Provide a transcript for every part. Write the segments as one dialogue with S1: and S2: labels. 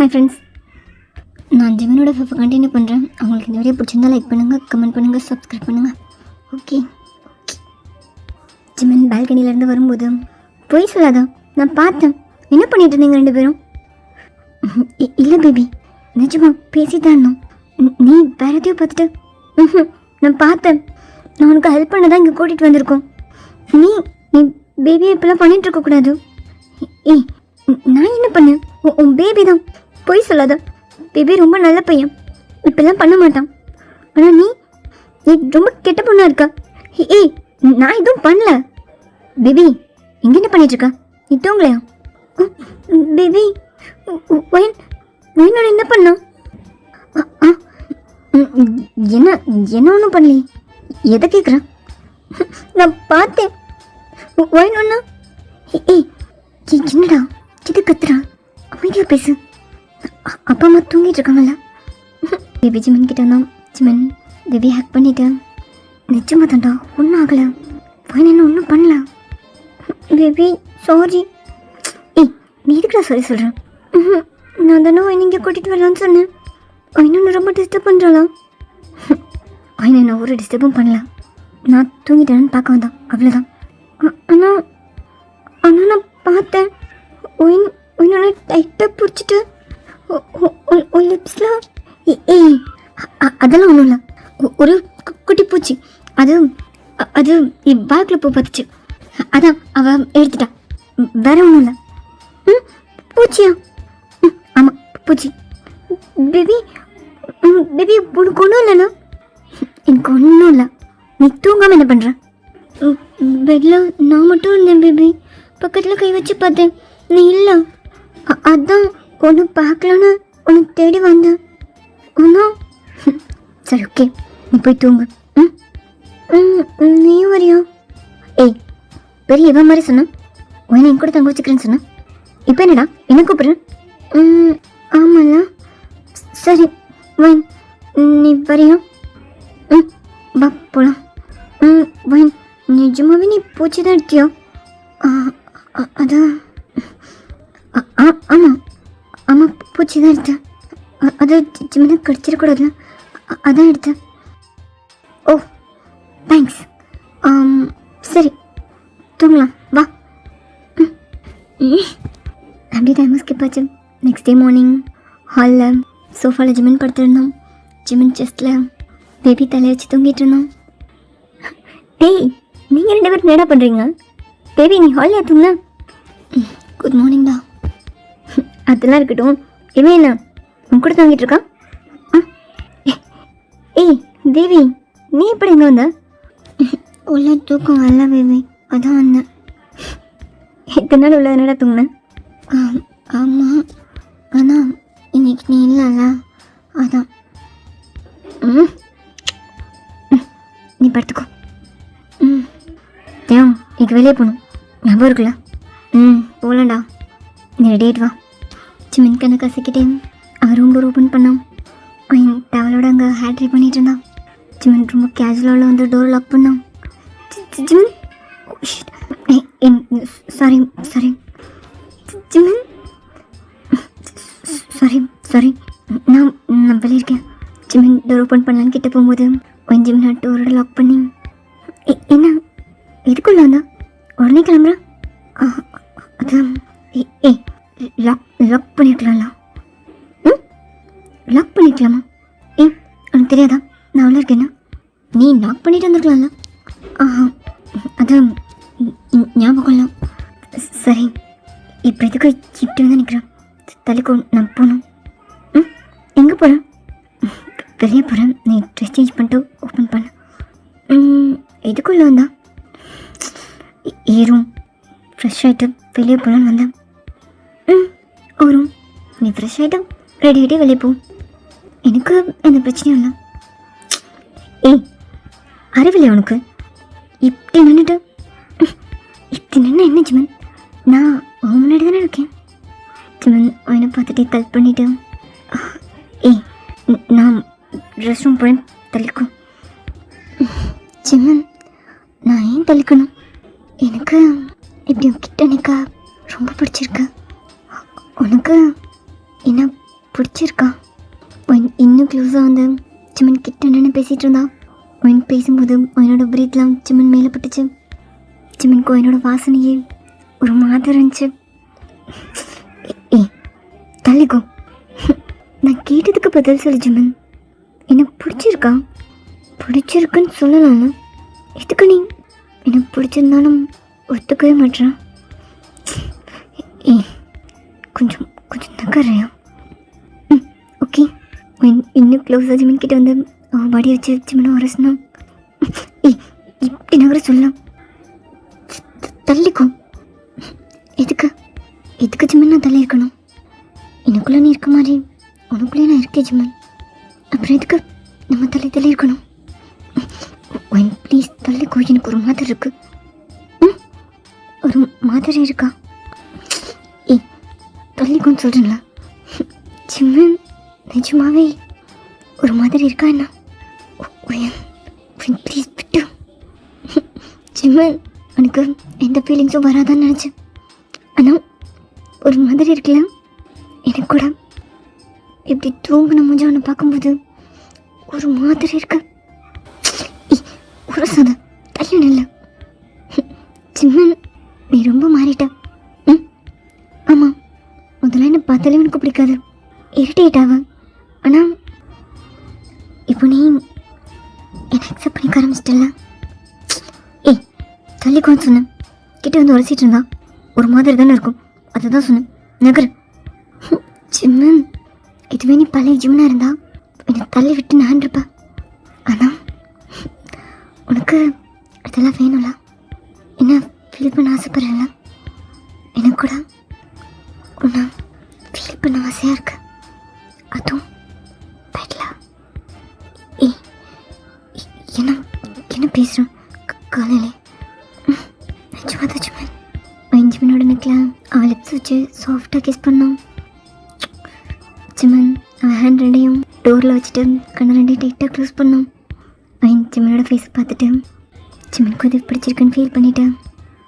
S1: Hi friends, நான் ஜிமனோட fifth continue பண்ணுறேன். அவங்களுக்கு இந்த வீடியோ பிடிச்சிருந்தால் லைக் பண்ணுங்கள், கமெண்ட் பண்ணுங்கள், சப்ஸ்கிரைப் பண்ணுங்கள். ஓகே. ஜிமன் பால்கனிலேருந்து வரும்போது போய் சொல்லாதா, நான் பார்த்தேன். என்ன பண்ணிட்டு இருந்தீங்க ரெண்டு பேரும்? இல்லை பேபி, நிஜமா பேசிதான் இருந்தோம். நீ வேற எதையும் பார்த்துட்டு நான் பார்த்தேன். நான் உனக்கு ஹெல்ப் பண்ண தான் இங்கே கூட்டிகிட்டு வந்திருக்கோம். நீ நீ பேபியை இப்போலாம் பண்ணிகிட்டு இருக்கக்கூடாது. ஏய், நான் என்ன பண்ணேன்? உன் பேபி தான். போய் சொல்லாத. பேபி ரொம்ப நல்ல பையன், இப்பெல்லாம் பண்ண மாட்டான். ஆனால் நீ ரொம்ப கெட்ட பொண்ணா இருக்கா. ஏய், நான் எதுவும் பண்ணல. பேபி, எங்கே என்ன பண்ணிட்டு இருக்கா? நீ தூங்கலையா? பேபி, வயனோட என்ன பண்ணா? என்ன என்ன ஒன்றும் பண்ணலையே. எதை கேட்குறேன்? நான் பார்த்தேன். வயனொன்னா. ஏய், என்னடா இது கத்துறா? அமைதியாக பேசு. அப்பா அம்மா தூங்கிட்டு இருக்காங்கல்ல. பேபி ஜிமன் கிட்ட தான். ஜிமன் பேபி ஹேக் பண்ணிட்டேன். நிச்சயமாக தான்டா, ஒன்றும் ஆகலை. ஃபைன், என்ன ஒன்றும் பண்ணல. Baby sorry. ஏய், நீ எதுக்குடா சாரி சொல்கிறேன்? நான் தானே வயனை இங்கே கூட்டிகிட்டு வரலான்னு சொன்னேன். வயனு ரொம்ப டிஸ்டர்ப் பண்ணுறாளா? வயனை நான் ஒரு டிஸ்டர்பும் பண்ணல. நான் தூங்கிட்டேன்னு பார்க்க வந்தான், அவ்வளோதான். ஆனால் ஆனால் நான் பார்த்தேன். ஒயினோட டைட்டாக பிடிச்சிட்டு லிப்ஸில். ஏய், அதெல்லாம் ஒன்றும் இல்லை. ஒரு குட்டி பூச்சி. அது அது பேக்கில் பூ பார்த்துச்சு. அதான் அவள் எடுத்துட்டா. வேற ஒன்றும் இல்லை. பூச்சியா? ஆமாம், பூச்சி. பேபி பேபி, உனக்கு ஒன்றும் இல்லைண்ணா? எனக்கு ஒன்றும் இல்லை. நீ தூங்காமல் என்ன பண்ணுற? பெட்டில் நான் மட்டும் இருந்தேன் பேபி. பக்கத்தில் கை வச்சு பார்த்தேன், நீ இல்லை. அதான் ஒன்று பார்க்கலான்னு உனக்கு தேடி வந்தேன். ஒன்றும் சரி, ஓகே, நீ போய் தூங்கு. நீயும் வரியா? ஏய், பெரிய இவன் மாதிரி சொன்னான். உன்னை என் கூட தங்க வச்சுக்கிறேன்னு சொன்னான். இப்போ என்னடா என்ன கூப்பிட்றேன்? ஆமாம்ல. சரி வைன், நீ வரியா? வா போகலாம். வைன், நிஜமாவே நீ பூச்சி தான் எடுத்தியா? அதான். ஆமாம் ஆமாம், பூச்சி தான் எடுத்தேன். அது ஜிம்மனை கடிச்சிடக்கூடாதுல, அதான் எடுத்தேன். ஓ, தேங்க்ஸ். சரி, தூங்கலாம், வா. அப்படி டைம் ஸ்கிப் ஆச்சு. நெக்ஸ்ட் டே மார்னிங் ஹாலில் சோஃபாவில் ஜிம்மன் படுத்துருந்தோம். ஜிம்மன் செஸ்ட்டில் பேபி தலையை வச்சு தூங்கிட்டு இருந்தோம். டேய், நீங்கள் ரெண்டு பேரும் நேடா பண்ணுறீங்க? பேபி, நீ ஹாலில் தூங்க. குட் மார்னிங்டா. அதெல்லாம் இருக்கட்டும். இவன் என்ன உன் கூட தூங்கிட்டு இருக்கான்? ஏய் தேவி, நீ எப்படி எங்கே வந்த? உள்ள தூக்கம் வரல பேபி, அதான் வந்தேன். எத்தனை நாள் உள்ள என்னடா தூங்கினேன்? ஆமாம், ஆனால் இன்னைக்கு நீ இல்லைல்ல, அதான். நீ படுத்துக்கோ. தேவ், இன்னைக்கு வெளியே போகணும், ஞாபகம் இருக்குல்ல? போகலாம்டா, நீ ரெடி ஆகிட்டு வா. ஜிமன் கண்ணை கசக்கிட்டே அவன் ரூம் டோர் ஓப்பன் பண்ணான். அவன் டவலோட அங்கே ஹேர் ட்ரை பண்ணிட்டு இருந்தான். ஜிமன் ரொம்ப கேஷுவலாக வந்து டோர் லாக் பண்ணான். ஜிமன், சாரி சாரி ஜிமன், சாரி சாரி, நான் வெளியே இருக்கேன். ஜிமன் டோர் ஓப்பன் பண்ணலான்னு கிட்ட போகும்போது அவன் ஜிமனை டோரோட லாக் பண்ணி, என்ன எதுக்குள்ள வந்தா? உடனே கிளம்புறா? அதான். ஏய், லாக் பண்ணிருக்கலாம்ல? லாக் பண்ணிருக்கலாமா? ஏய், உனக்கு தெரியாதா நான் அவ்வளோ இருக்கேன்னா? நீ லாக் பண்ணிட்டு வந்துருக்கலாம்ல? அது ஞாபகம் இல்லை. சரி, இப்போ எதுக்கு இப்படி வந்து நிற்கிறேன்? தலைக்கோ, நான் போகணும். எங்கே போகிறேன்? வெளியே போகிறேன். நீ ட்ரெஸ் சேஞ்ச் பண்ணிட்டு ஓப்பன் பண்ண. எதுக்குள்ளே வந்தா? ஏறும் ஃப்ரெஷ் ஆகிட்டு வெளியே போகலான்னு வந்தேன். வரும், நீ ஃப்ரெஷ் ஆகிட்டு ரெடி ஆகிட்டே வெளியே போ. எனக்கு எந்த பிரச்சனையும் இல்லை. ஏய், அறிவில்லையா உனக்கு? இப்படி நின்றுட்டு இப்படி நின்று என்ன ஜிமன்? நான் உன் முன்னாடி தானே இருக்கேன். ஜிமன் அவனை பார்த்துட்டே கல் பண்ணிவிட்டு, ஏய், நான் ரெஸ்ட் ரூம் போகிறேன், தள்ளிக்கும். ஜிமன், நான் ஏன் தள்ளிக்கணும்? எனக்கு இப்படி கிட்ட நிற்க ரொம்ப பிடிச்சிருக்கு. உனக்கு என்ன பிடிச்சிருக்கா? ஒயின் இன்னும் க்ளோஸாக வந்து சிமன் கிட்ட நின்று பேசிகிட்டு இருந்தா. ஒயின் பேசும்போது ஒயினோட பிரீத்லாம் சிமன் மேலே பட்டுச்சு. சிமனுக்கு ஒயினோட வாசனையே ஒரு மாதிரி இருந்துச்சு. ஏ தள்ளிக்கோ, நான் கேட்டதுக்கு பதில் சொல்லு சிமன். எனக்கு பிடிச்சிருக்கா? பிடிச்சிருக்குன்னு சொல்லலாம்ல, எதுக்கு நீ எனக்கு பிடிச்சிருந்தாலும் ஒத்துக்கவே மாட்டேறான்? ஏ கொஞ்சம் கொஞ்சம் நகர்றியா? ஓகே. இன்னும் க்ளோஸாக ஜிமின் கிட்ட வந்து அவன் பாடி வச்சு ஜிமினை உரசணும். ஏய் இப்படி நகர சொல்லலாம். தள்ளிக்கும். எதுக்கு எதுக்கு ஜிமின் நான் தள்ளி இருக்கணும்? எனக்குள்ளே நீ இருக்க மாதிரி உனக்குள்ளே நான் இருக்கேன் ஜிமின். அப்புறம் எதுக்கு நம்ம தள்ளி இருக்கணும்? ஒயின் ப்ளீஸ் தள்ளிக்கோ, எனக்கு ஒரு மாதிரி இருக்கு. ஒரு மாதிரி இருக்கா? ஏய் தள்ளிக்கோன்னு சொல்கிறேன்ல ஜிமின், நிஜமாவே ஒரு மாதிரி இருக்கா என்ன? ஒயின் ப்ளீஸ் விட்டு. ஜிமின் எனக்கு எந்த ஃபீலிங்ஸும் வராதான்னு நினச்சேன், ஆனால் ஒரு மாதிரி இருக்குல்ல. எனக்கு கூட இப்படி தூங்கின மூஞ்ச அவனை பார்க்கும்போது ஒரு மாதிரி இருக்கு. ஒரு சத தள்ளி நில்ல சிம்மன், நீ ரொம்ப மாறிட்ட. ஆமாம், முதல்ல என்னை பார்த்தாலே உனக்கு பிடிக்காது, இரிட்டேட் ஆக. ஆனால் இப்போ நீ என்னை அக்செப்ட் பண்ணிக்க ஆரம்பிச்சிட்டல. ஏய் தள்ளிக்கோன்னு சொன்னேன், கிட்ட வந்து உரசிட்டு இருந்தா ஒரு மாதிரி தானே இருக்கும், அதை தான் சொன்னேன். நகர். ஜிம்மன், இதுவே நீ பழைய ஜிம்மனாக இருந்தா என்னை தள்ளி விட்டு நான் இருப்பேன். ஆனால் உனக்கு அதெல்லாம் வேணும்ல, என்ன ஃபீல் பண்ண ஆசைப்படுறல. எனக்கு கூட உன்னை ஃபீல் பண்ண ஆசையாக இருக்கு, அதுவும் பெட்ல. ஏய் என்ன என்ன பேசுகிறோம் காலையிலே? நிஜமாதான் ஜிம்மன். ஜிம்மனோட நெக்கில் அவள் லிப்ஸ் வச்சு சாஃப்டாக கிஸ் பண்ணோம். ஜிம்மன் அவன் ஹேண்ட் ரெண்டையும் டோரில் வச்சுட்டு கண்ணை ரெண்டையும் டைட்டாக க்ளோஸ் பண்ணோம். ஜிம்மனோட ஃபேஸை பார்த்துட்டு ஜிம்மனுக்கு இது பிடிச்சிருக்குன்னு ஃபீல் பண்ணிவிட்டு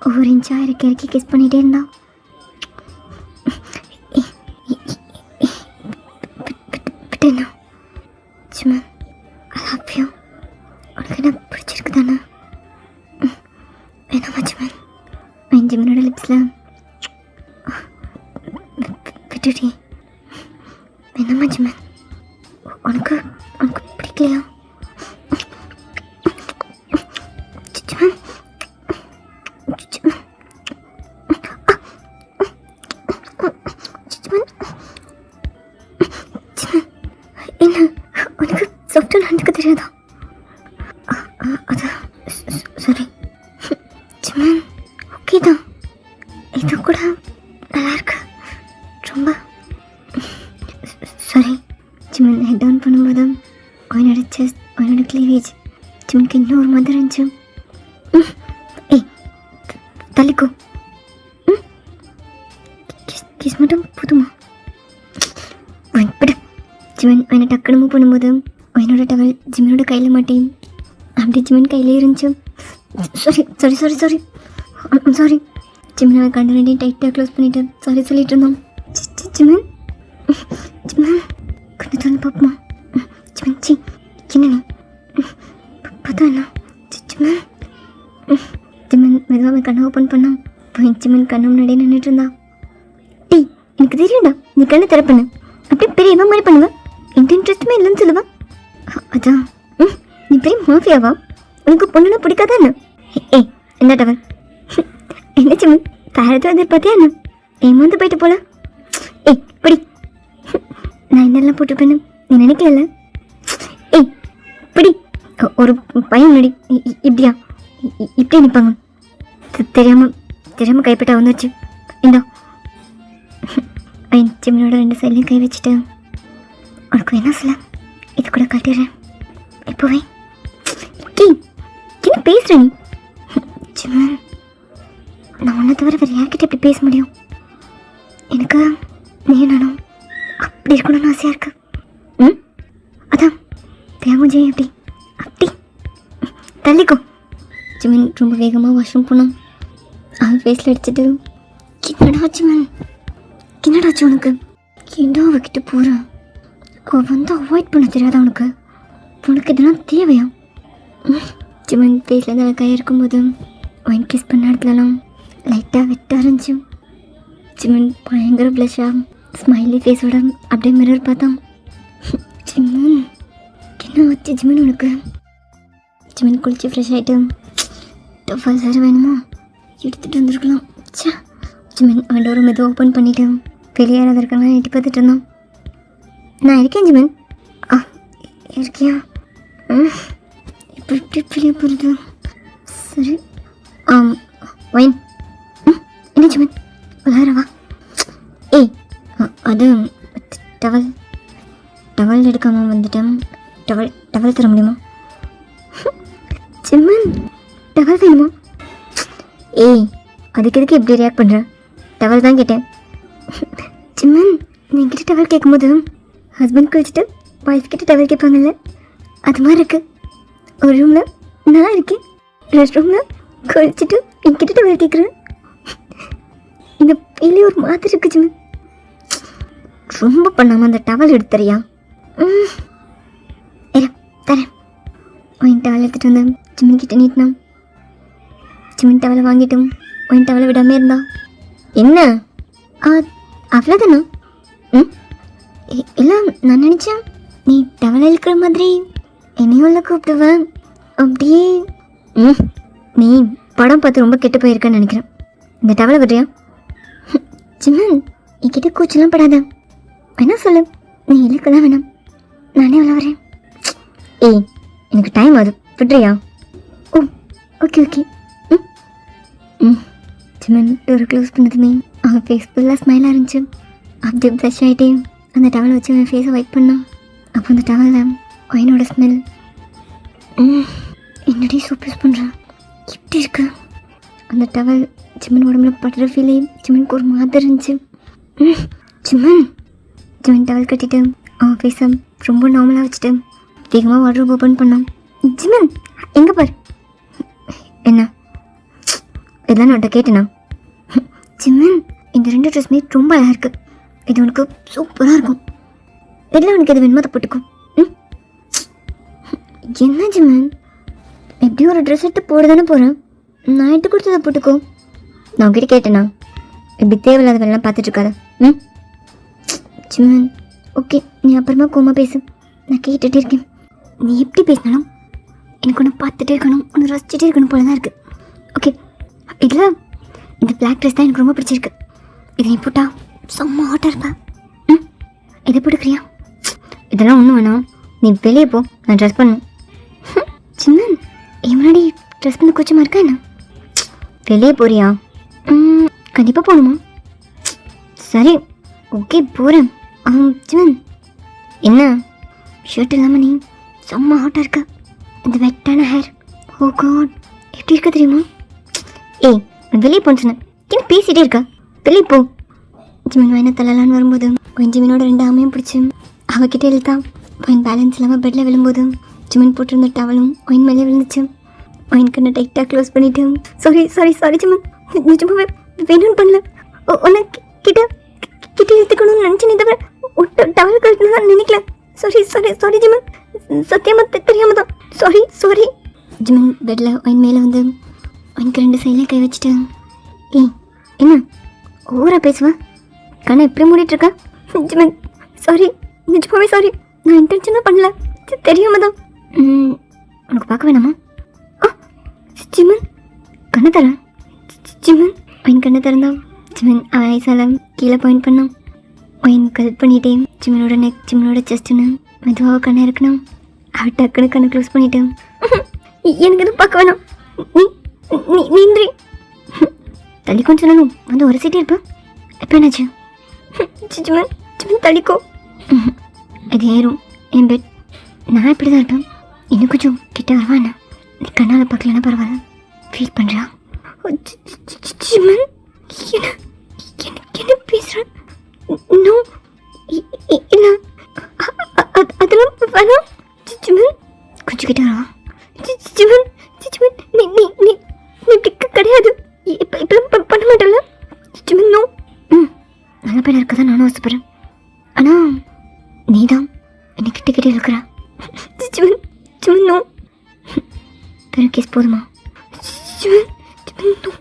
S1: ஒவ்வொரு இன்ச்சாக இறக்கி கிஸ் பண்ணிகிட்டே இருந்தான். விட்டுண்ணா ஜிம்மன், ஐ லவ் யூ. உனக்கு என்ன பிடிச்சிருக்கு தானே? வேணாமா ஜிம்மன்? ஜிம்மனோட லிப்ஸில் விட்டுடி. வேணாமா ஜிம்மன்? உனக்கு உனக்கு பிடிக்கலையா? என்ன உனக்கு சாஃப்டாக நடந்துக்க தெரியாதா? அதான் சரி ஜிம்மன், ஓகே தான், இது கூட நல்லா இருக்கு ரொம்ப. சரி ஜிம்மன் ஹெட் டவுன் பண்ணும்போது அவனோட செஸ்ட், அவனோட கிளீவேஜ் ஜிம்மனுக்கு இன்னும் ஒரு மாதிரி இருந்துச்சு. ஏய் தள்ளிக்கோ. கிஸ் மட்டும் புதுமா? விடு. ஜிம்மன் அவனை டக்குனு மூவ் பண்ணும்போது அவனோட டவல் ஜிம்மனோட கையில் மாட்டி அப்படியே ஜிம்மன் கையிலே இருந்துச்சு. Sorry sorry sorry sorry sorry. Jimman அவன் கண்டு ரெண்டையும் டைட்டாக க்ளோஸ் பண்ணிவிட்டு சாரி சொல்லிட்டு இருந்தோம். ஜிம்மன் ஜிம்மன் கண்டு தந்து பார்ப்போமா? ஜிம்மன் சி என்ன நீ பார்த்தா என்ன? ஜிம்மன் ஜிம்மன் மெதுவாக கண்ணை ஓப்பன் பண்ணான். ஜிம்மன் கண்ணு முன்னாடியே நின்றுட்டு இருந்தா. டீ எனக்கு தெரியும்டா, நீ கண்ணை திறப்பண்ணு, அப்படியே பெரிய இவன் மாதிரி பண்ணுவேன், எந்த இன்ட்ரெஸ்ட்டுமே இல்லைன்னு சொல்லுவேன். அதான் நீ பெரிய மாஃபியாவா? உனக்கு பொண்ணுன்னா பிடிக்காதா என்ன? ஏய் என்ன டவர் என்ன ஜிம்மன், பேரதும் எதிர்பார்த்தியா என்ன? ஏமாந்து போயிட்டு போல. ஏய் படி, நான் என்னெல்லாம் போட்டுப்பேன்னு நீ நினைக்கல. ஏய் படி, ஒரு பையன் முன்னாடி இப்படியா இப்படியே நிற்பாங்க? தெரியாமல் கைப்பட்டா வந்துச்சு. இந்தா ஜிம்மனோட 2 சைட்லையும் கை வச்சுட்டு உனக்கு என்ன சொல்ல, இது கூட காட்டிடுறேன் இப்போவே. என்ன பேசுகிற நீ? ஜிம்மன், நான் உன்னை தவிர வேறு யார்கிட்ட எப்படி பேச முடியும்? எனக்கு நீ நானும் அப்படி இருக்கணும்னு ஆசையாக இருக்கு. அதான் தேவஜெயம் எப்படி அப்படி தள்ளிக்கோ. ஜிம்மன் ரொம்ப வேகமாக வாஷ்ரூம் போனோம். அவன் ஃபேஸில் அடிச்சுட்டு என்னடா ஜிம்மன், என்னடாச்சு உனக்கு? என்ன அவகிட்ட போகிறான்? அவள் வந்து அவாய்ட் பண்ண தெரியாதா உனக்கு? உனக்கு இதெல்லாம் தேவையா? ஜிமன் ஃபேஸ்லேருந்து அவள் கை இருக்கும்போது ஒயின் கிஸ் பண்ண இடத்துலலாம் லைட்டாக வெட்ட ஆரம்பிச்சு. ஜிமன் பயங்கர ப்ளஷாக ஸ்மைலி ஃபேஸோட அப்படியே மிரர் பார்த்தான். ஜிமன் என்ன ஆச்சு ஜிமன் உனக்கு? ஜிமன் குளிச்சு ஃப்ரெஷ் ஆகிட்டு டஃபால் சார் வேணுமா எடுத்துகிட்டு வந்துருக்கலாம். சே ஜிமன் அவன் டோரை மெதுவாக ஓப்பன் பண்ணிவிட்டு வெளியே யாராவது இருக்காங்களா எட்டி பார்த்துட்டு இருந்தான். நான் இருக்கேன் ஜிமன். இருக்கியா? இப்போ எப்படி வெளியே போகிறது? சரி ஒயின். என்ன ஜிமன் விளாட்றவா? ஏய் அது டவல் டவல் எடுக்காமல் வந்துட்டேன். டவல் தர முடியுமா? ஜிமன் டவல் வேணுமா? ஏய் அதுக்கு எதுக்கு எப்படி ரியாக்ட் பண்ணுற? டவல் தான் கேட்டேன். ஜிமன் நீ என்கிட்ட டவல் கேட்கும்போது ஹஸ்பண்ட் குளிச்சுட்டு ஒய்ஃப் கிட்ட டவல் கேட்பாங்கல்ல, அது மாதிரி இருக்கு. ஒரு ரூமில் நான் இருக்கேன், ரெஸ்ட் ரூமில் குளிச்சுட்டு என்கிட்ட டவல் கேட்குறேன். இந்த ஃபீலே ஒரு மாதிரி இருக்கு ஜிமன். ரொம்ப பண்ணாமல் அந்த டவல் எடுத்துறியா? தரேன். ஒயின் டவல் எடுத்துகிட்டு வந்தேன். ஜிமன் கிட்ட நீட்டினான். ஜிமன் டவலை வாங்கிட்டும் ஒயின் டவலை விடாமல் இருந்தா. என்ன அவ்வளோதானா? இல்லை நான் நினச்சேன் நீ டவல் இழுக்கிற மாதிரி என்னையும் உள்ள கூப்பிடுவேன் அப்படியே. நீ படம் பார்த்து ரொம்ப கெட்டு போயிருக்கேன்னு நினைக்கிறேன். இந்த டவலை விடுறியா? ஜிமன் என்கிட்ட கூச்சலாம் படாத. என்ன சொல்லு, நீ இழுக்கலாம் வேணாம், நானே உள்ள வரேன். ஏய் எனக்கு டைம் ஆகுது, விடுறியா? ஓ ஓகே ஓகே. ஜிமன் டோரை க்ளோஸ் பண்ணதுமே அவன் ஃபேஸ் ஃபுல்லாக ஸ்மைலாக இருந்துச்சு. அப்படியே ப்ளஷ் ஆகிட்டே அந்த டவலை வச்சு அவன் ஃபேஸை ஒயிட் பண்ணான். அப்போ அந்த டவலில் ஒயினோட ஸ்மெல். என்னடி சூப் யூஸ் பண்ணுறான், எப்படி இருக்கு? அந்த டவல் ஜிமன் உடம்புல படுற ஃபீலே ஜிமனுக்கு ஒரு மாதிரி இருந்துச்சு. ஜிமன் டவல் கட்டிட்டு அவன் ஃபேஸை ரொம்ப நார்மலாக வச்சுட்டு வேகமாக வாட்ரூப் ஓப்பன் பண்ணான். ஜிமன் எங்கே பாரு. என்ன இதெல்லாம் நான் கேட்டேனா? ஜிமன் இந்த 2 ட்ரெஸ்மே ரொம்ப அழகாக இருக்குது, இது உனக்கு சூப்பராக இருக்கும், இதில் உனக்கு எது வேணுமோ அதை போட்டுக்கும். என்ன ஜிமன் எப்படி ஒரு ட்ரெஸ் எடுத்து போட தானே போகிறேன், நான் எடுத்து கொடுத்ததை போட்டுக்கோ. நான் உங்ககிட்ட கேட்டேனா? இப்படி தேவையில்லாத வேலைலாம் பார்த்துட்ருக்காத. ஜிமன் ஓகே நீ அப்புறமா கோமா பேசு, நான் கேட்டுகிட்டே இருக்கேன். நீ எப்படி பேசினாலும் எனக்கு ஒன்று பார்த்துட்டே இருக்கணும், ஒன்று ரசிச்சுட்டே இருக்கணும் போல தான் இருக்குது. ஓகே இதில் இந்த பிளாக் ட்ரெஸ் தான் எனக்கு ரொம்ப பிடிச்சிருக்கு, இதை நீ போட்டா செம்ம ஹாட்டாக இருப்பேன். இதை போட்டுக்கிறியா? இதெல்லாம் ஒன்றும் வேணாம், நீ வெளியே போ, நான் ட்ரெஸ் பண்ணும். ஜிமன் என் முன்னாடி ட்ரெஸ் பண்ண கூச்சமாக இருக்கா என்ன? வெளியே போறியா? கண்டிப்பாக போகணுமா? சரி ஓகே போகிறேன். ஜிமன் என்ன ஷர்ட் இல்லாமல் நீ செம்ம ஹாட்டாக இருக்க, இந்த வெட்டான ஹேர், ஓ காட் எப்படி இருக்க தெரியுமா? ஏய் வெளியே போன்னு சொன்னேன், என்ன பேசிகிட்டே இருக்க, வெளியே போ. ஜிமன் வயனை தள்ளலான்னு வரும்போது கொஞ்சம் ஜிமனோட 2 ஆமையும் பிடிச்சி அவகிட்ட இழுத்தா. ஒயின் பேலன்ஸ் இல்லாமல் பெட்டில் விழும்போது ஜிமன் போட்டிருந்த டவலும் ஒயின் மேலே விழுந்துச்சு. ஒயின் கண்ணை டைட்டாக க்ளோஸ் பண்ணிவிட்டு சாரி ஜிமன், நிஜமாவே வேணும்னு பண்ணல, உன்னை கிட்ட இழுத்துக்கணும்னு நினச்சேனே தவிர டவல் கழுத்துன்னு தான் நினைக்கல. சாரி ஜிமன், சத்தியமாக தெரியாம தான் சாரி. ஜிமன் பெட்டில் ஒயின் மேலே வந்து ஒயினுக்கு 2 சைடில் கை வச்சுட்டு, ஏய் என்ன ஓவராக பேசுவேன், கண்ணை எப்படி மூடிட்டுருக்கா? ஜிமன் சாரி, நிஜமாவே சாரி, நான் இன்டென்ஷனாக பண்ணல, தெரியாம தான். உனக்கு பார்க்க வேணாமா? ஜிமன் கண்ணை தரேன். ஜிமன் ஒயின் கண்ணை திறந்தான். ஜிமன் அவன் ஐசால கீழே பாயிண்ட் பண்ணான். ஒயின் கல் பண்ணிட்டே ஜிமனோட நெக் ஜிமனோட செஸ்ட்டுன்னு மெதுவாக கண்ணை இருக்கணும். அவள் டக்குன்னு கண்ணை க்ளோஸ் பண்ணிட்டேன். எனக்கு எதுவும் பார்க்க வேணாம், நீந்திரி தள்ளி கொஞ்சம் சொல்லணும், வந்து ஒரு சீட்டே இருப்பேன். எப்போ என்னாச்சு? ஜிமன் தள்ளிக்கோ, இது ஏறும் என் பெட், நான் இப்படி தான் இருப்பேன், இன்னும் கொஞ்சம் கிட்ட வருவாண்ணா, நீ கண்ணால் பார்க்கலன்னா பரவாயில்ல, ஃபீல் பண்ணுறா? ஜிமன் என்ன பேசுகிறேன்? நோ இல்லை அதெல்லாம் வேணாம். ஜிமன் கொஞ்சம் கிட்ட வரவா? ஜிமன் நீ இப்படி கிடையாது, இப்பெல்லாம் பண்ண மாட்டேன்ல ஜிமன். நோ நல்ல பையனாக இருக்க தான் நானும் ஆசைப்படுறேன், ஆனால் நீ தான் கட்டிக்கிட்டே இருக்கிறா. சிவன் சிவன் நோ. பெரும் கேஸ் போதுமா? Shivan Shivan no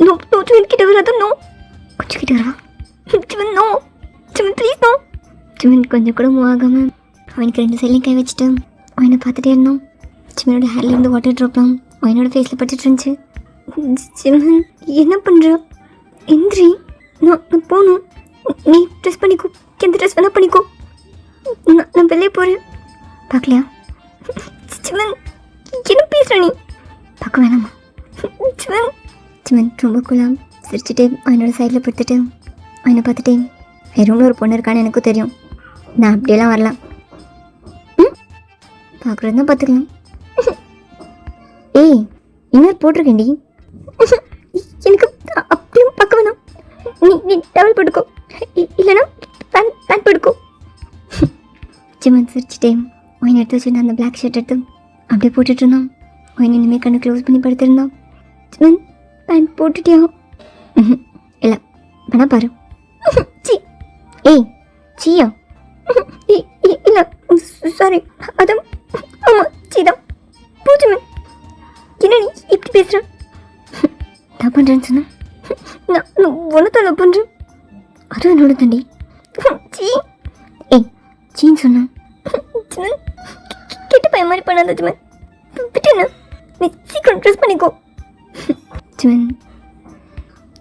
S1: no no. Shivan கிட்ட வராத. நோ. கொஞ்சம் கிட்ட வரவா? Shivan no. Shivan please no. Shivan கொஞ்சம் கூட மூவ் ஆகாமல் அவனுக்கு 2 சைட்லையும் கை வச்சுட்டு அவனை பார்த்துட்டே இருந்தோம். சிவனோட ஹேர்லேருந்து வாட்டர் ட்ராப்லாம் அவனோட ஃபேஸில் பட்டுட்டு இருந்துச்சு. சிவன் என்ன பண்ணுற? எந்திரி. நான் போகணும். நீ ட்ரெஸ் பண்ணிக்கோ. எந்த ட்ரெஸ் வேணால் பண்ணிக்கோ. நான் வெளியே போகிறேன். பார்க்கலையா? சிவன் என்ன பேசுகிற நீ? பார்க்க வேணாமா? சிவன் சிவன் ரொம்ப கூலாம் சிரிச்சுட்டு அவனோட சைடில் படுத்துட்டு அவனை பார்த்துட்டே, என் ரூமில் ஒரு பொண்ணு இருக்கான்னு எனக்கும் தெரியும். நான் அப்படியெல்லாம் வரலாம். பார்க்குறது தான் பார்த்துக்கலாம். ஏய், இன்னொரு போட்டிருக்கேன்டி. எனக்கு அப்படியும் பார்க்க வேணாம். நீ டவல் போட்டுக்கோ. இல்லைனா பேண்ட் போட்டுக்கோ. சிவன் சிரிச்சிட்டே ஒயின் எடுத்து வச்சுருந்தான். அந்த பிளாக் ஷர்ட் எடுத்து அப்படியே போட்டுட்டு இருந்தான். ஒயின் இனிமேல் கண்ணு க்ளோஸ் பண்ணி படுத்துருந்தான். சிவன் பேண்ட் போட்டுட்டியா? இல்லை வேணா பாரு. சி. ஏய் சியா? இல்லை சாரி. அதான் ஆமாம் சீதான். பூஜ்ஜிமன் என்ன நீ இப்படி பேசுகிறேன்? லவ் பண்ணுறேன்னு சொன்னேன். நான் ஒன்றத்தை லவ் பண்ணுறேன். அதுவும் என்னோட தண்டி. சீ. ஏய் சீன்னு சொன்னேன். சிவன் கெட்ட பையன் மாதிரி பண்ணாத சிவன். விட்டுண்ணா. நீ சீக்கிரம் ட்ரெஸ் பண்ணிக்கோ. சிவன்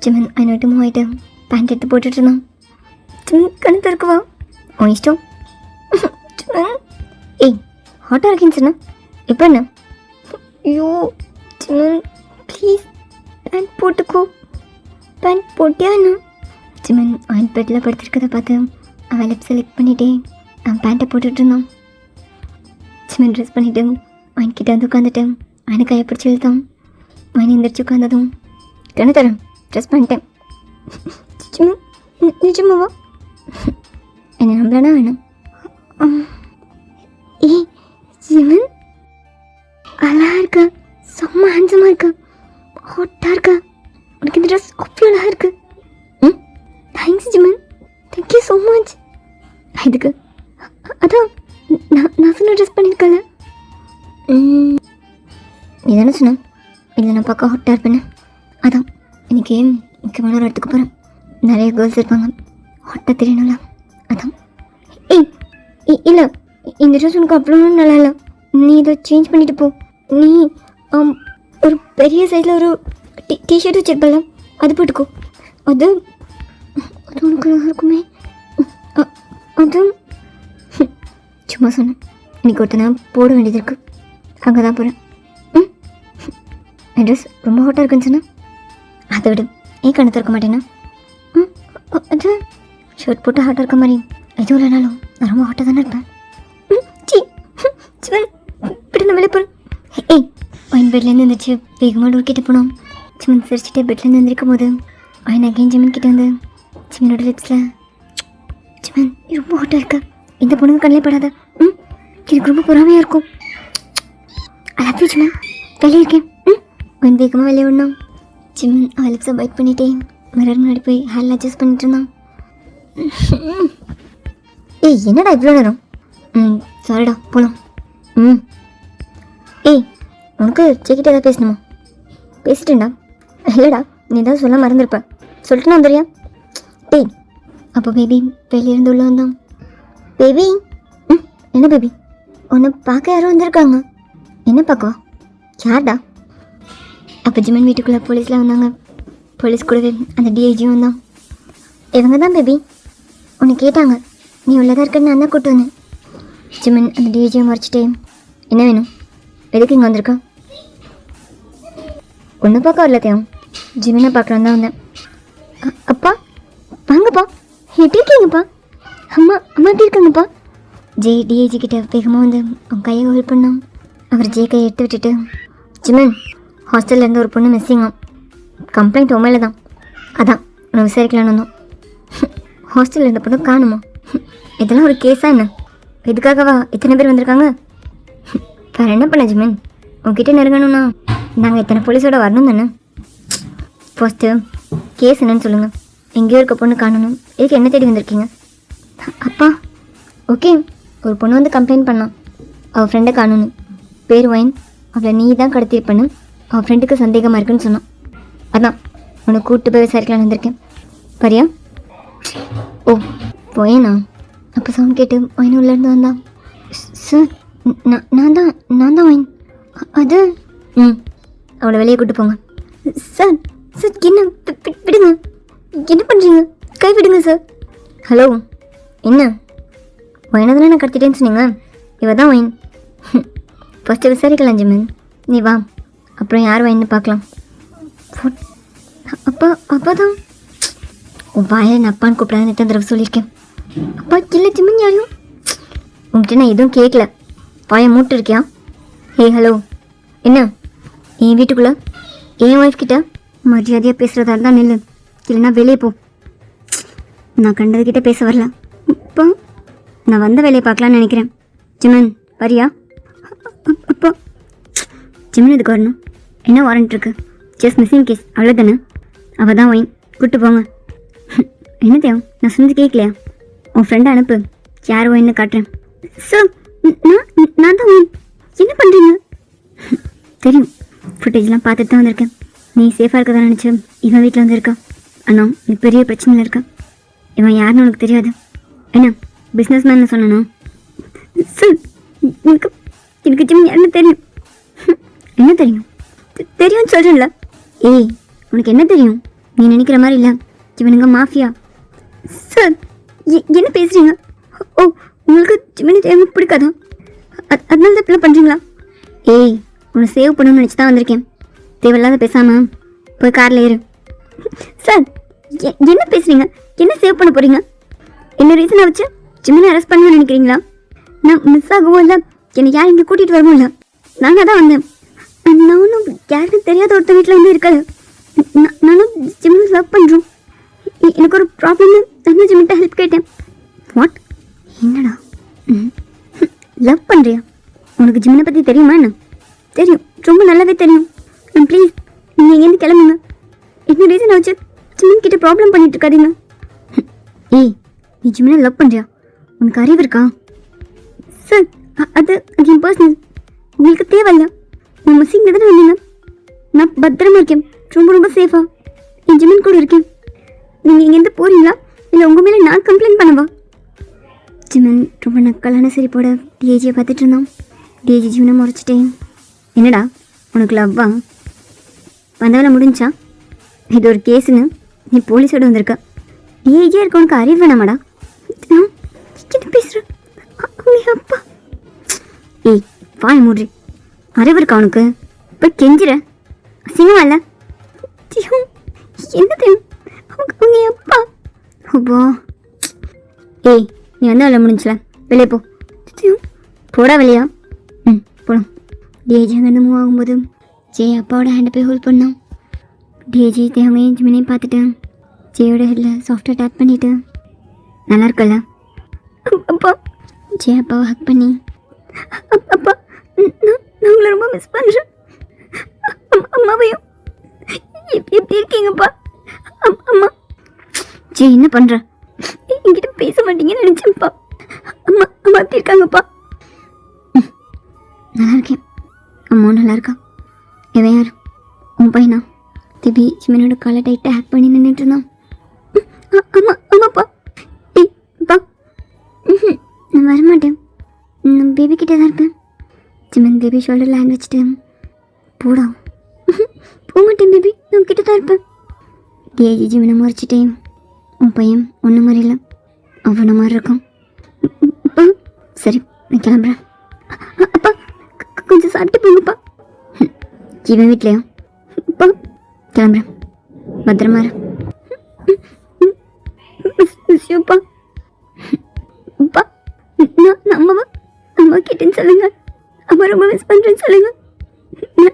S1: சிவன் அவனை விட்டு மூவ் ஆகிட்டு பேண்ட் எடுத்து போட்டுட்டு இருந்தான். சிவன் கண்ணு திறக்குவா? உன் இஷ்டம். சிவன் ஏய் ஹாட்டாக இருக்கேன்னு சொன்ன. எப்போ என்ன? ஐயோ சிவன் ப்ளீஸ் பேண்ட் போட்டுக்கோ. பேண்ட் போட்டியா என்ன? சிவன் அவன் பெட்டில் படுத்திருக்கதை பார்த்து அவன் லிப் செலக்ட் பண்ணிட்டே அவன் பேண்ட்டை போட்டுட்டு இருந்தான். சிவன் ட்ரெஸ் பண்ணிவிட்டு அவன்கிட்ட வந்து உட்காந்துட்டு அவனை கையை பிடிச்சி இழுத்தான். அவன் எந்திரிச்சு உட்காந்ததும் கண்ணு தரேன் ட்ரெஸ் பண்ணிட்டேன். சிவன் நிஜமாவா? என்ன நம்பலனா வேணும். ஏய் சிவன் அழகா இருக்கா, செம்ம ஹேண்ட்ஸமாக இருக்கா, ஹாட்டாக இருக்கா. உனக்கு இந்த ட்ரெஸ் அவ்வளோ அழகாக இருக்கு. Thanks Jiman, thank you so much. இதுக்கு அதான் நான் சொன்ன ட்ரெஸ் பண்ணியிருக்கல. நீ தானே சொன்ன இல்லை நான் பார்க்க ஹாட்டாக இருப்பேன்னு. அதான் இன்றைக்கி முக்கியமான ஒரு இடத்துக்கு போகிறேன். நிறைய கேர்ள்ஸ் இருப்பாங்க, ஹாட்டாக தெரியணும்ல. அதான். ஏய் இல்லை இந்த ட்ரெஸ் உனக்கு அவ்வளோ நல்லா இல்லை. நீ இதை சேஞ்ச் பண்ணிட்டு போ. நீ ஒரு பெரிய சைஸில் ஒரு டிஷர்ட் வச்சுருப்பல, அது போட்டுக்கோ. அது அது உனக்கு நல்லா இருக்குமே. அது சும்மா சொன்னேன். இன்னைக்கு ஒருத்தனை போட வேண்டியது இருக்கு, அங்கே தான் போகிறேன். என் ட்ரெஸ் ரொம்ப ஹாட்டாக இருக்குன்னு சொன்னேன். அதை விடு, ஏன் கண்ணு திறக்க மாட்டேன்னா? அது ஷர்ட் போட்டு ஹாட்டாக இருக்க மாதிரி எதுவும் இல்லைனாலும் நான் ரொம்ப ஹாட்டாக தானே இருப்பேன். சிவன் இப்படி நான் வெளியே போகிறேன். ஏய் அவன் பெட்லேருந்து இருந்துச்சு வேகமாக டோர் கிட்டே போனோம். சிவன் சிரிச்சுட்டு பெட்லேருந்து எழுந்திருக்கும் போது அவன் அகைன் சிவன் கிட்டே வந்து சிவனோட லிப்ஸில் சிவன் ரொம்ப ஹாட்டாக இருக்க, இந்த பொண்ணுங்க கண்ணிலே படாத. எனக்கு ரொம்ப பொறாமையாக இருக்கும். அலப்பி சிவன் வெளியே இருக்கேன். அவன் வேகமாக வெளியே விடணும். சிவன் அவன் லிப்ஸை பைட் பண்ணிட்டே மிரர் முன்னாடி போய் ஹேர்லாம் அட்ஜஸ்ட் பண்ணிட்டு இருந்தான். ஏய் என்னடா இவ்வளோ நேரம்? சாரிடா போகலாம். ஏய் உனக்கு சேக்கிட்ட ஏதாவது பேசணுமா? பேசிட்டேன்டா. இல்லைடா நீ ஏதாவது சொல்ல மறந்துருப்ப, சொல்லிட்டு நான் வந்துடுறியா? டேய் அப்போ பேபி வெளியிருந்து உள்ளே வந்தான். பேபி என்ன பேபி? உன்னை பார்க்க யாரும் வந்திருக்காங்க. என்ன பார்க்கவா? யார்டா? அப்போ ஜிமன் வீட்டுக்குள்ளே போலீஸ்லாம் வந்தாங்க. போலீஸ் கூடவே அந்த டிஐஜியும் வந்தான். இவங்க தான் பேபி உன்னை கேட்டாங்க, நீ உள்ளதாக இருக்கன்னு நான் தான் கூப்பிட்டு வந்தேன். ஜிமன் அந்த டிஐஜியை மறைச்சிட்டே என்ன வேணும், எதுக்கு இங்கே வந்திருக்கா? ஒன்று பார்க்க வரல தேவன், ஜிமனை பார்க்கலாம் தான் வந்தேன். அப்பா வாங்கப்பா, எப்படி இருக்கீங்கப்பா? அம்மா அம்மா எப்படி இருக்காங்கப்பா? டிஐஜி கிட்ட வேகமாக வந்து அவன் கையை ஹோல்ட் பண்ணான். அவர் ஜே கையை எடுத்து விட்டுட்டு, ஜிமன் ஹாஸ்டலில் இருந்து ஒரு பொண்ணு மிஸ்ஸிங்காம், கம்ப்ளைண்ட் உண்மையில தான், அதான் உன்னை விசாரிக்கலான்னு வந்தோம். ஹாஸ்டலில் இருந்த பொண்ணு காணுமா? இதெல்லாம் ஒரு கேஸாக என்ன? இதுக்காகவா இத்தனை பேர் வந்திருக்காங்க? வேறு என்ன பண்ண ஜிமன், உங்ககிட்ட நெருங்கணும்னா நாங்கள் இத்தனை போலீஸோட வரணும் தானே? ஃபர்ஸ்ட்டு கேஸ் என்னன்னு சொல்லுங்கள். எங்கேயோ இருக்க பொண்ணு காணணும், இதுக்கு என்ன தேடி வந்திருக்கீங்க? அப்பா ஓகே ஒரு பொண்ணு வந்து கம்ப்ளைண்ட் பண்ணான் அவள் ஃப்ரெண்டை காணுன்னு. பேர் ஒயின், அவளை நீ தான் கடத்திருப்பேன்னு அவள் ஃப்ரெண்டுக்கு சந்தேகமாக இருக்குன்னு சொன்னான். அதான் உனக்கு கூப்பிட்டு போய் விசாரிக்கலான்னு வந்திருக்கேன். பரியா? ஓ ஒயனா? அப்போ சவுண்ட் கேட்டு ஒயின் உள்ளேருந்து வந்தான். சார் நான் தான் ஒயின். அது அவளை வெளியே கூப்பிட்டு போங்க. சார் சார் என்ன விடுங்க, என்ன பண்ணுறீங்க? கை விடுங்க சார். ஹலோ, என்ன ஒயினை தானே நான் கடத்திட்டேன்னு சொன்னீங்க? இவ தான் ஒயின். ஃபஸ்ட்டு விசாரிக்கலாம் ஜிமன், நீ வா, அப்புறம் யார் ஒயின்னு பார்க்கலாம். அப்பா தான் உன் வாயை நான் அப்பான்னு கூப்பிடாதுன்னு எத்தனை தடவை சொல்லியிருக்கேன். அப்பா இல்லை ஜிமன், யாரையும் உங்கள்கிட்ட நான் எதுவும் கேட்கல. வாயை மூட்டு இருக்கியா? ஹே ஹலோ, என்ன என் வீட்டுக்குள்ளே என் ஒய்ஃப் கிட்ட மரியாதையாக பேசுகிறதா இருந்தால் நில்லு, இல்லைன்னா வெளியே போ. நான் கண்டதுக்கிட்ட பேச வரல. இப்போ நான் வந்த வேலையை பார்க்கலான்னு நினைக்கிறேன். ஜிமன் வரியா? அப்போ ஜிமன் இதுக்கு வரணும். என்ன வாரண்ட் இருக்கு? ஜஸ்ட் மிஸ்ஸிங் கேஸ், அவ்வளோதானே? அவள் தான் ஒயின், கூப்பிட்டு போங்க. என்ன தேவை? நான் சொன்னது கேட்கலையா? உன் ஃப்ரெண்டை அனுப்பு, யார் ஒயின்னு காட்டுறேன். சார் நான் தான் ஒயின். என்ன பண்ணுறீங்க? தெரியும், ஃபுட்டேஜ்லாம் பார்த்துட்டு தான் வந்திருக்கேன். நீ சேஃபாக இருக்க தான் நினச்சேன். இவன் வீட்டில் வந்துருக்கா. ஆனால் நீ பெரிய பிரச்சனையில் இருக்கா. இவன் யாருன்னு உனக்கு தெரியாது. என்ன பிஸ்னஸ் மேன் சொன்னானோ? சார் எனக்கு ஜிம் யாருன்னு தெரியும். என்ன தெரியும்? தெரியும்னு சொல்கிறேன்ல. ஏய், உனக்கு என்ன தெரியும்? நீ நினைக்கிற மாதிரி இல்லை, இவனுங்க மாஃபியா. சார் என்ன பேசுகிறீங்க? ஓ, உங்களுக்கு ஜிமினி எனக்கு பிடிக்காதா? அதனால தான் இப்படிலாம் பண்ணுறீங்களா? ஏய், உன்னை சேவ் பண்ணணும்னு நினச்சி தான் வந்திருக்கேன். தேவையில்லாத பேசாமல் போய் காரில் ஏறு. சார் என்ன பேசுகிறீங்க? என்ன சேவ் பண்ண போகிறீங்க? என்ன ரீசனை வச்சு ஜிமினை அரெஸ்ட் பண்ணணும்னு நினைக்கிறீங்களா? நான் மிஸ் ஆகவும் இல்லை, என்னை யார் இங்கே கூட்டிகிட்டு வரவும் இல்லை. நாங்கள் தான் வந்தேன். நானும் யாருக்கும் தெரியாத ஒருத்த வீட்டில் வந்து இருக்காது. நானும் ஜிமினை லவ் பண்ணுறோம். எனக்கு ஒரு ப்ராப்ளம்னு நான் ஜிமின்ட்ட ஹெல்ப் கேட்டேன். வாட்? என்னடா லவ் பண்ணுறியா? உனக்கு ஜிமினை பற்றி தெரியுமா? என்ன தெரியும், ரொம்ப நல்லாவே தெரியும். ப்ளீஸ் நீங்கள் எங்கேருந்து கிளம்புங்க. என்ன ரீசனை வச்சு ஜிமின் கிட்ட ப்ராப்ளம் பண்ணிட்டு இருக்காதீங்க. ஏய், நீ ஜிமினை லவ் பண்ணுறியா? உனக்கு அறிவு இருக்கா? சார் அது என் பர்சனல், உங்களுக்கு தேவையில்ல. நான் மிஸ்ஸிங்கில் தானே வந்தீங்க. நான் பத்திரமா இருக்கேன், ரொம்ப ரொம்ப சேஃபாக என் ஜிமின் கூட இருக்கேன். நீங்கள் இங்கேருந்து போகிறீங்களா இல்லை உங்கள் மேலே நான் கம்ப்ளைண்ட் பண்ணவா? ஜிமின் ரொம்ப நக்கலான சிரிப்போட டிஏஜியை பார்த்துட்டு இருந்தான். டிஏஜி ஜிமினை முறைச்சிட்டேன். என்னடா உனக்கு லவ்வா? வந்தவளை முடிஞ்சா? இது ஒரு கேஸுன்னு நீ போலீஸோடு வந்திருக்க. டிஏஜியாக இருக்க உனக்கு அறிவு வேணாமாடா? என்ன பேசுகிறேன்? அப்பா ஏய், வாய் மூடுறி. அறிவு இருக்கா உனக்கு? போய் கெஞ்சிற அசிங்கமா இல்லை? என்ன தெரியும் அவங்க அப்பா? அப்பா ஏய், நீ வந்து அதில் முடிஞ்சல, வெளியே போ. போடா வெளியா? போகலாம். டிஏஜி அங்கேருந்து மூவ் ஆகும்போது ஜெய் அப்பாவோட ஹேண்டை போய் ஹோல்ட் பண்ணான். டிஏஜி தேவையும் ஜிமினையும் பார்த்துட்டேன். ஜெயோட ஹெட்டில் சாஃப்ட்வேர் டேப் பண்ணிவிட்டு நல்லா இருக்கல அப்பா. ஜெய் அப்பாவை ஹக் பண்ணி, அப்பா நான் உங்களை ரொம்ப மிஸ் பண்ணுறேன். அம்மாவையும் எப்படி இருக்கீங்கப்பா? அம்மா ஜெய் என்ன பண்ணுற? என்கிட்ட பேச மாட்டீங்கன்னு நினச்சேன்ப்பா. அம்மா அம்மா எப்படி இருக்காங்கப்பா? நல்லா இருக்கேன். அம்மா நல்லா இருக்கா? இவன் யார்? உன் பையனா? திபி ஜிமினோட காலை டைட்டாக ஹேக் பண்ணி நின்றுட்டு இருந்தான். ஆமாம் ஆமாப்பா. ஏய் பா, நான் வரமாட்டேன், நான் பேபி கிட்டே தான் இருப்பேன். ஜிமின் பேபி ஷோல்டரில் ஹேண்ட் வச்சுட்டு, போடா போக மாட்டேன் பேபி, நான் கிட்ட தான் இருப்பேன். டிஏஜி ஜிமினை முறைச்சிட்டேன். உன் பையன் ஒன்று மாதிரி இல்லை, அவனை மாதிரி இருக்கான். அப்பா சரி, நான் கிளம்புறேன். அப்பா கொஞ்சம் சாப்பிட்டு போங்கப்பா. ஜீவன் வீட்லையா? அப்பா கிளம்புறேன், பத்திரமா இரு. அப்பா அப்பா நான் அம்மா கிட்டேன்னு சொல்லுங்க. அம்மா ரொம்ப மிஸ் பண்ணுறேன்னு சொல்லுங்க.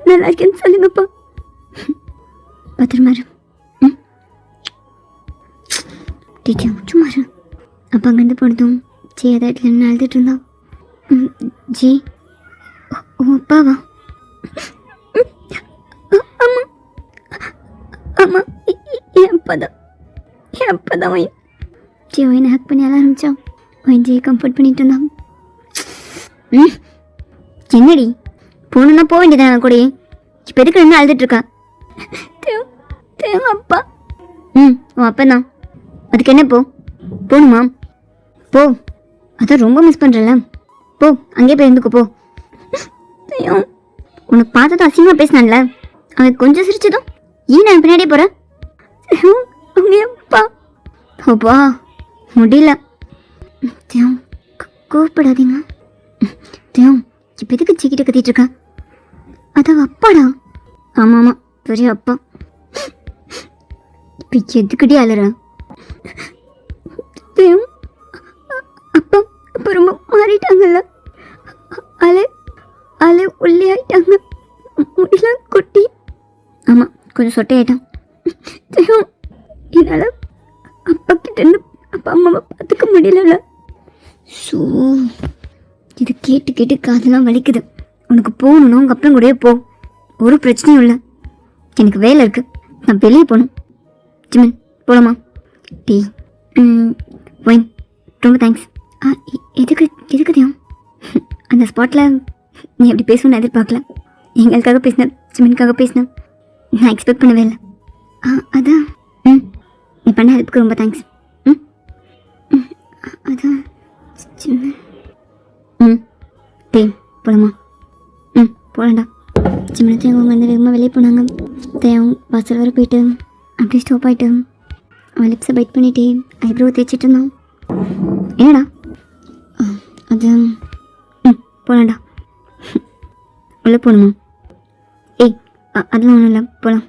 S1: நல்லா இருக்கேன்னு சொல்லுங்கப்பா. பத்திரமா இரு. டீச்சர் சும்மா இரு. அப்போ அங்கேருந்து போனதும் ஜி அதை இடத்துல என்ன அழுதுட்டு இருந்தான். ஜி ஓ அப்பாவா? அம்மா அம்மா என் அப்பா தான் ஒயின். ஜி ஒயினை ஹேக் பண்ணி அழ ஆரம்பித்தான். ஒயின் ஜியை கம்ஃபர்ட் பண்ணிட்டு இருந்தான். ம் என்னடி போகணுன்னா போக வேண்டியதான கூட இப்போ எதுக்கு என்ன அழுதுட்டுருக்கா? அப்பா. உன் அப்பா தான். அதுக்கு என்ன போகணுமா? போ. அதான் ரொம்ப மிஸ் பண்ணுறல. போ அங்கேயே போய் இருந்துக்கோ. போ. உனக்கு பார்த்ததும் அசிங்கமாக பேசினான்ல, அவன் கொஞ்சம் சிரிச்சதும் நான் பின்னாடியே போகிறேன். அப்பா அப்பா முடியல. கோவப்படாதீங்க. இப்போ எதுக்கு சீக்கிட்ட கத்திட்டு இருக்கா? அதான் அப்பாடா. ஆமாம் ஆமாம் பெரிய அப்பா. இப்போ எதுக்கிட்டே அழுற? அப்பா இப்போ ரொம்ப மாறிட்டாங்கல்ல. அலை உள்ளே ஆயிட்டாங்க. முடியல குட்டி. ஆமாம் கொஞ்சம் சொட்டையாயிட்டான். என்னால் அப்பா கிட்டேருந்து அப்பா அம்மாவை பார்த்துக்க முடியல. ஸோ இது கேட்டு கேட்டு காதெல்லாம் வலிக்குது. உனக்கு போகணுன்னா உங்கள் அப்புறம் கூடயே போ, ஒரு பிரச்சனையும் இல்லை. எனக்கு வேலை இருக்குது, நான் வெளியே போகணும். ஜிமன் போகலாமா? டீ ஒயின் ரொம்ப தேங்க்ஸ். எதுக்கு தியம்? அந்த ஸ்பாட்டில் நீ எப்படி பேசணும்னு எதிர்பார்க்கல. எங்களுக்காக பேசினேன், ஜிமனுக்காக பேசினேன். நான் எக்ஸ்பெக்ட் பண்ணவே இல்லை. அதான் நீ பண்ண ஹெல்ப்புக்கு ரொம்ப தேங்க்ஸ். அதான் டே போகலாமா? போகலாண்டா. சிம்மனத்தை அவங்க வந்து வேகமாக வெளியே போனாங்க. தேவன் வாசல் வர போயிட்டு அப்படியே ஸ்டாப் ஆகிட்டு அவன் லிப்ஸை பைட் பண்ணிட்டே ஐப்ரோ தேய்ச்சிட்டு இருந்தான். என்னடா அது? போகலாண்டா. உள்ளே போகணுமா? அதெல்லாம் ஒன்றும் இல்லை, போகலாம்.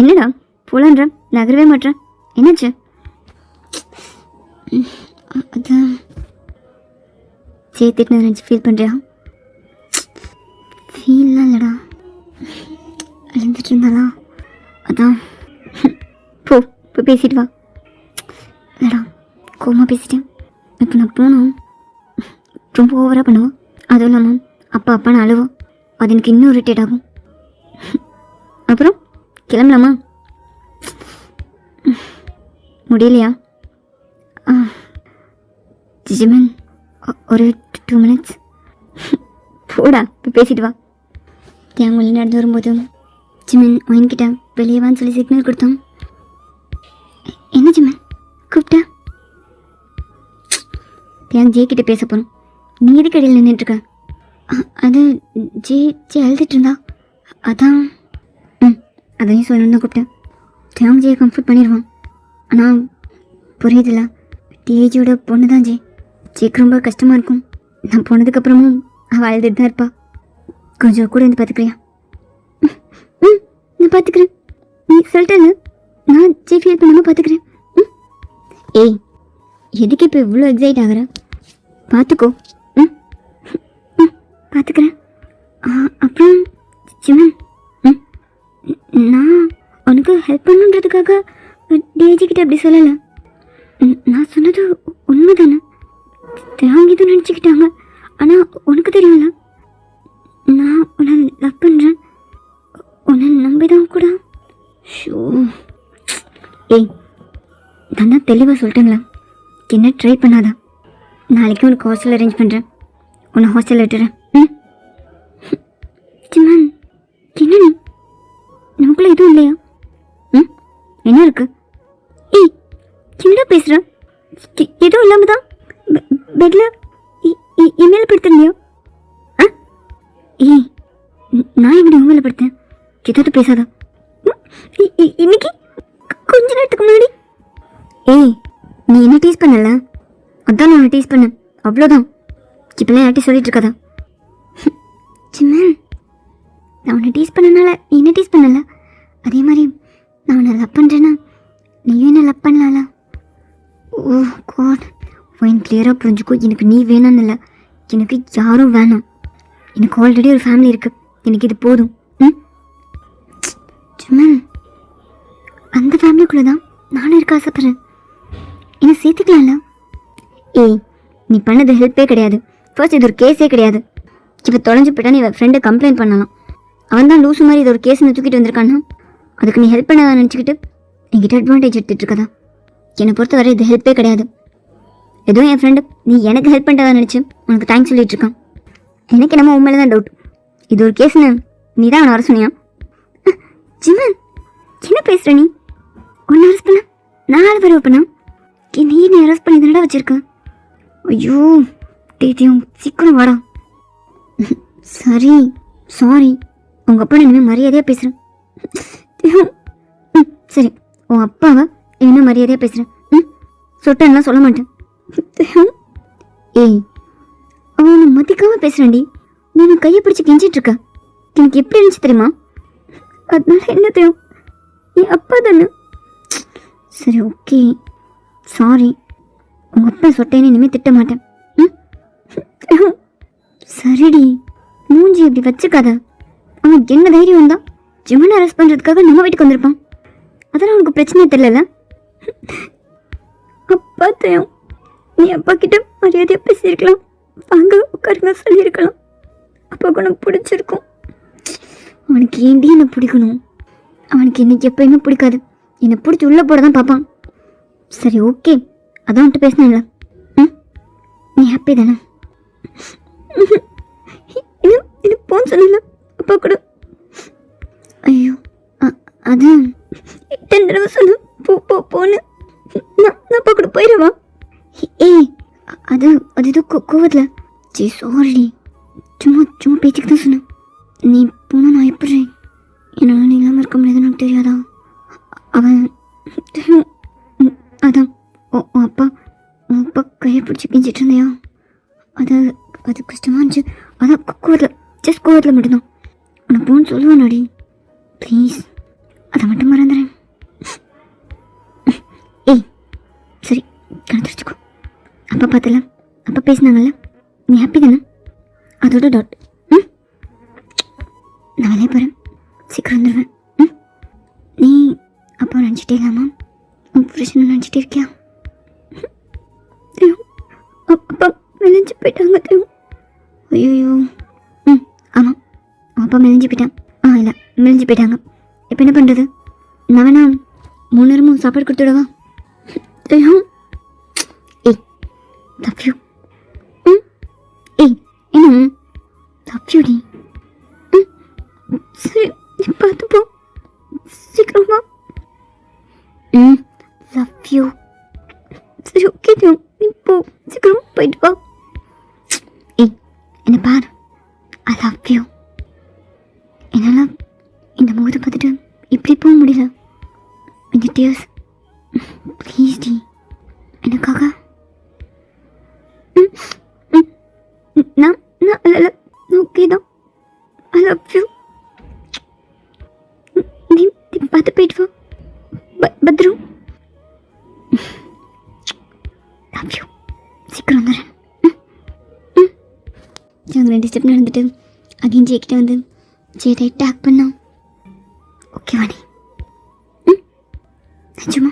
S1: என்னடா போகலான்ற நகரவே மாட்டேன், என்னாச்சு? அதான் சேர்த்துட்டு நினச்சி ஃபீல் பண்ணுறியா? ஃபீல்லாம் இல்லைடா, அழுந்துட்டு இருந்தாளா அதான். போ பேசிட்டு வா. இல்லைடா கோமா பேசிட்டேன். இப்போ நான் போனோம் ரொம்ப ஓவராக பண்ணுவோம். அதுவும் இல்லாமல் அப்பான்னு அழுவோம். அது எனக்கு இன்னும் இரிட்டேட் ஆகும். அப்புறம் கிளம்பலாமா? முடியலையா? ஜிமன் ஒரு 2 minutes போடா இப்போ பேசிட்டு வா. தேங்கொல்லி நடந்து வரும்போது ஜிமன் ஒயின்கிட்ட வெளியே வான்னு சொல்லி சிக்னல் கொடுத்தோம். என்ன ஜிமன் கூப்பிட்டா? தேங் ஜே கிட்ட பேச போகிறோம். நீ எதுக்கு அடியில் நின்றுட்டுருக்க? அது ஜே அழுதுட்டு இருந்தா அதான். அதையும் சொல்லணுன்னு தான் கூப்பிட்டேன். தேங் ஜே கம்ஃபர்ட் பண்ணிடுவான். ஆனால் புரியுதுல்ல, டிஏஜியோட பொண்ணு தான் ஜேக்கு ரொம்ப கஷ்டமாக இருக்கும். நான் போனதுக்கப்புறமும் அவள் அழுதுட்டு தான் இருப்பா. கொஞ்சம் கூட வந்து பார்த்துக்கிறியா? நான் பார்த்துக்கிறேன். நீ சொல்லிட்டேன்னு நான் ஜே ஃபீல் பண்ணாமல் பார்த்துக்கிறேன். ஏய் எதுக்கு இப்போ இவ்வளோ எக்ஸைட் ஆகிற? பார்த்துக்கோ. பார்த்துக்கிறேன். அப்புறம் ஜிமன், நான் உனக்கு ஹெல்ப் பண்ணுன்றதுக்காக டிஏஜிக்கிட்ட அப்படி சொல்லலை. நான் சொன்னது உண்மை தானே. தேங்க இதுவும் நினச்சிக்கிட்டாங்க. ஆனால் உனக்கு தெரியும்ல, நான் உன்னை லவ் பண்ணுறேன். உன்னை நம்பி தான் கூட. ஷோ ஏய் நான் தான் தெளிவாக சொல்லிட்டேங்களா, என்ன ட்ரை பண்ணாதா. நாளைக்கு உனக்கு ஹாஸ்டல் அரேஞ்ச் பண்ணுறேன். உன்னை ஹாஸ்டல் விட்டுறேன். ஜிமன் என்ன நீ, நமக்குள்ள எதுவும் இல்லையா? என்ன இருக்கு? ஏய் என்னடா பேசுகிற? எதுவும் இல்லாமல் தான் பெட்டில் இமெயில் படுத்துருந்தியா? ஏய் நான் எப்படி உங்களை படுத்தேன்? ஏதாவது பேசாதா. இன்னைக்கு கொஞ்ச நேரத்துக்கு முன்னாடி ஏய் நீ என்ன டீஸ் பண்ணல? அதான் நான் உன்னை டீஸ் பண்ணேன், அவ்வளோதான். இப்போலாம் யார்ட்டையும் சொல்லிட்டு இருக்காதா? ஜிமன் நான் உன்னை டீஸ் பண்ணனால நீ என்ன டீஸ் பண்ணல, அதே மாதிரி நான் உன்னை லவ் பண்ணுறேன்னா நீயும் என்ன லவ் பண்ணலாம்ல. ஓ காட், ஃபைன் கிளியராக புரிஞ்சுக்கோ. எனக்கு நீ வேணான்னு இல்லை, எனக்கு யாரும் வேணாம். எனக்கு ஆல்ரெடி ஒரு ஃபேமிலி இருக்குது, எனக்கு இது போதும். ஜிமன் அந்த ஃபேமிலிக்குள்ளே தான் நானும் இருக்க ஆசைப்பட்றேன். என்னை சேர்த்துக்கலாம்ல. ஏய் நீ பண்ணது ஹெல்ப்பே கிடையாது. ஃபர்ஸ்ட் இது ஒரு கேஸே கிடையாது. இப்போ தொலைஞ்சு போயிட்டா நீ ஃப்ரெண்டை கம்ப்ளைண்ட் பண்ணலாம். அவன் தான் லூசு மாதிரி இது ஒரு கேஸ்ன்னு தூக்கிட்டு வந்திருக்கான்னா அதுக்கு நீ ஹெல்ப் பண்ணாதான் நினச்சிக்கிட்டு என்கிட்ட அட்வான்டேஜ் எடுத்துகிட்டு இருக்கதா? என்னை பொறுத்த வரை இது ஹெல்ப்பே கிடையாது. எதுவும் என் ஃப்ரெண்டு நீ எனக்கு ஹெல்ப் பண்ணிட்டதான் நினச்சி உனக்கு தேங்க்ஸ் சொல்லிட்டு இருக்கான். எனக்கு என்னமோ உண்மையில தான் டவுட். இது ஒரு கேஸ்னு நீ தான் அவனை வர சொன்னியா? ஜிமன், என்ன பேசுகிற நீ? ஒன்று அரெஸ்ட் பண்ண நான் ஆள் வர பண்ணா? நீ அரெஸ்ட் பண்ணி தானடா வச்சிருக்க? ஐயோ டேட்டியும் சீக்கிரம் வாடா. சரி சாரி, உங்கள் அப்பா நான் இனிமேல் மரியாதையாக பேசுகிறேன். சரி, உன் அப்பாவை இனிமேல் மரியாதையாக பேசுகிறேன். சொட்டன்லாம் சொல்ல மாட்டேன். ஏய், அவனை மதிக்காமல் பேசுகிறேன்டி. நீ என் கையை பிடிச்சி கெஞ்சிட்டு இருக்க. எனக்கு எப்படி இருந்துச்சு தெரியுமா? அதனால என்ன தெரியும், என் அப்பா தானே. சரி ஓகே சாரி, உங்கள் அப்பா சொட்டேன்னு இனிமேல் திட்ட மாட்டேன். சரிடி, மூஞ்சி இப்படி வச்சுக்காத. அவன் என்ன தைரியம் வந்தா ஜிமனை அரெஸ்ட் பண்ணுறதுக்காக நம்ம வீட்டுக்கு வந்திருப்பான். அதெல்லாம் உனக்கு பிரச்சனையே தெரியல. அப்பா தெரியும், நீ அப்பா கிட்ட மரியாதையாக பேசியிருக்கலாம், வாங்க உட்காருங்க சொல்லியிருக்கலாம். அப்பாவுக்கு உனக்கு பிடிச்சிருக்கும். அவனுக்கு ஏண்டி என்னை பிடிக்கணும்? அவனுக்கு என்னைக்கு எப்பயுமே பிடிக்காது. என்னை பிடிச்சி உள்ளே போட தான் பார்ப்பான். சரி ஓகே, அதான் வந்துட்டு பேசினேன்ல. நீ ஹாப்பி தானே? இது போன்னு சொன்ன அப்பா கூட. ஐயோ அது 10 தடவை சொன்ன போன்னு. நான் அப்பா கூட போயிடுவா. ஏய் அது இது கோவத்தில். சரி சாரி, சும்மா பேச்சுக்கு தான் சொன்னேன். நீ போனால் நான் எப்படி என்னால் நீ இல்லாமல் இருக்க முடியாதுன்னு எனக்கு தெரியாதா? அவன் அதான் உன் அப்பா கையை பிடிச்சி கிஞ்சிட்டு இருந்தியா? அது கஷ்டமாக இருந்துச்சு. அதான் கோவத்தில் மட்டும்தான். உனக்கு போன்னு சொல்லுவானாடி, ப்ளீஸ் அதை மட்டும் மறந்துடுறேன். ஏய் சரி, கணத்துருச்சுக்கோ. அப்பா பார்த்தல, அப்பா பேசினாங்கல்ல, நீ ஹாப்பி தானே? அதோட டாட். நான் வேலையை போகிறேன், சீக்கிரம் வந்துடுவேன். நீ அப்பா நினச்சிட்டே இல்லாமா உன் புருஷனை நினச்சிட்டே இருக்கியா? அப்பா மெலிஞ்சு போயிட்டாங்க தெரியும். ஐயோ ஆமாம், அப்பா மெலிஞ்சு போயிட்டான். இல்லை மெலிஞ்சு போயிட்டாங்க. இப்போ என்ன பண்ணுறது? நான் வேணா 3 நேரமும் சாப்பாடு கொடுத்துடவா? தெரியும். ஏய் தப்யூ. ஏய் என்ன தப்யூடி? சரி நீ பார்த்து போ, சீக்கிரமா. Love you. சரி ஓகே நீ போ, சீக்கிரமா போயிட்டு வா. ஏய் என்ன பார், ஐ லவ் யூ. என்னால் இந்த முகத்தை பார்த்துட்டு இப்படி போக முடியல. இந்த டியர்ஸ் ப்ளீஸ் டி, எனக்காக. நான் ஓகே தான். I love you. நீ பார்த்து போயிட்டு வா, பத்ரம். Love you. சீக்கிரம் வந்துடுறேன். நாங்கள் 2 ஸ்டெப் நடந்துட்டு அகைன் ஜெயிக்கிட்ட வந்து ஜெயிட்டை டேக் பண்ணோம். ஓகே வாணி. நிஜமா